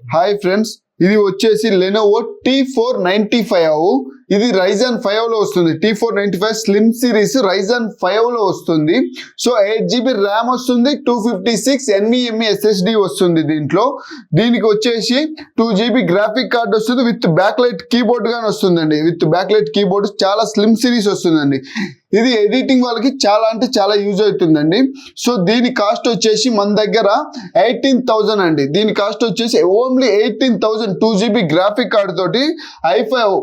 Hi friends, ఇది వచ్చేసి Lenovo T495. ఇది Ryzen 5 లో వస్తుంది. T495 స్లిమ్ సిరీస్ Ryzen 5 లో వస్తుంది. సో 8GB ర్యామ్ వస్తుంది, 256 NVMe SSD వస్తుంది. దీనికి వచ్చేసి 2GB గ్రాఫిక్ కార్డ్ వస్తుంది విత్ బ్యాక్ లైట్ కీబోర్డ్ గానీ వస్తుందండి. విత్ బ్యాక్ లైట్ కీబోర్డ్ చాలా స్లిమ్ సిరీస్ వస్తుందండి. ఇది ఎడిటింగ్ వాళ్ళకి చాలా అంటే చాలా యూజ్ అవుతుందండి. సో దీని కాస్ట్ వచ్చేసి మన దగ్గర 18,000 అండి. దీని కాస్ట్ వచ్చేసి ఓన్లీ 18,000. 2GB గ్రాఫిక్ కార్డ్ తోటి i5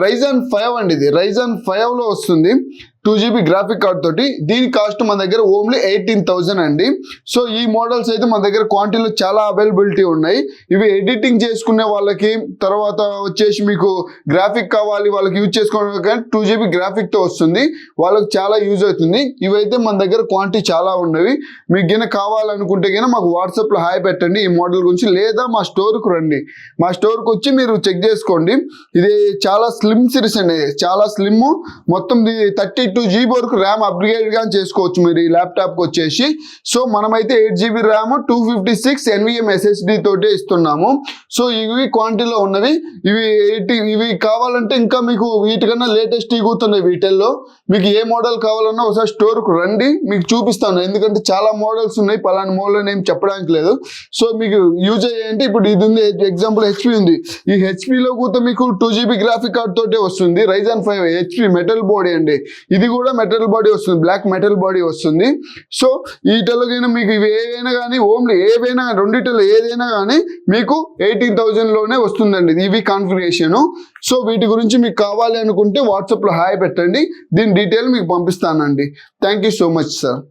Ryzen 5 అండి. ఇది Ryzen 5 లో వస్తుంది. 2GB గ్రాఫిక్ కార్డ్ తోటి దీని కాస్ట్ మన దగ్గర ఓన్లీ 18,000 అండి. సో ఈ మోడల్స్ అయితే మన దగ్గర క్వాంటిటీలో చాలా అవైలబిలిటీ ఉన్నాయి. ఇవి ఎడిటింగ్ చేసుకునే వాళ్ళకి, తర్వాత వచ్చేసి మీకు గ్రాఫిక్ కావాలి వాళ్ళకి యూజ్ చేసుకోవడానికి 2GB గ్రాఫిక్ తో వస్తుంది. వాళ్ళకి చాలా యూజ్ అవుతుంది. ఇవైతే మన దగ్గర క్వాంటిటీ చాలా ఉన్నవి. మీకు గిన కావాలనుకుంటే గిన మాకు వాట్సాప్లో హాయ్ పెట్టండి ఈ మోడల్ గురించి, లేదా మా స్టోర్కు రండి. మా స్టోర్కి వచ్చి మీరు చెక్ చేసుకోండి. ఇది చాలా స్లిమ్ సిరీస్ అండి, చాలా స్లిమ్. మొత్తం 32GB వరకు ర్యామ్ అప్గ్రేడ్ గా చేసుకోవచ్చు మీరు ఈ ల్యాప్టాప్కి వచ్చేసి. సో మనమైతే 8GB ర్యామ్ 256 NVMe SSD తోటే ఇస్తున్నాము. సో ఇవి క్వాంటిటీలో ఉన్నవి. ఇవి కావాలంటే ఇంకా మీకు వీటికన్నా లేటెస్ట్ ఇగుతున్నాయి. వీటిల్లో మీకు ఏ మోడల్ కావాలన్నా ఒకసారి స్టోర్కు రండి, మీకు చూపిస్తాను. ఎందుకంటే చాలా మోడల్స్ ఉన్నాయి, పలానా మోడల్ ఏం చెప్పడానికి లేదు. సో మీకు యూజ్ అయ్యేంటే ఇప్పుడు ఇది ఉంది, ఎగ్జాంపుల్ HP ఉంది. ఈ HPలో కూడా మీకు 2GB గ్రాఫిక్ కార్డ్ తోటే వస్తుంది. Ryzen 5 HP మెటల్ బాడీ అండి. ఇది కూడా మెటల్ బాడీ వస్తుంది, బ్లాక్ మెటల్ బాడీ వస్తుంది. సో వీటిలో మీకు ఇవి ఏవైనా కానీ, ఓన్లీ ఏవైనా రెండిటిలో ఏదైనా కానీ మీకు 18,000 లోనే వస్తుందండి ఇవి కాన్ఫిగరేషన్. సో వీటి గురించి మీకు కావాలి అనుకుంటే వాట్సాప్లో హాయ్ పెట్టండి, దీని డీటెయిల్ మీకు పంపిస్తానండి. Thank you so much sir.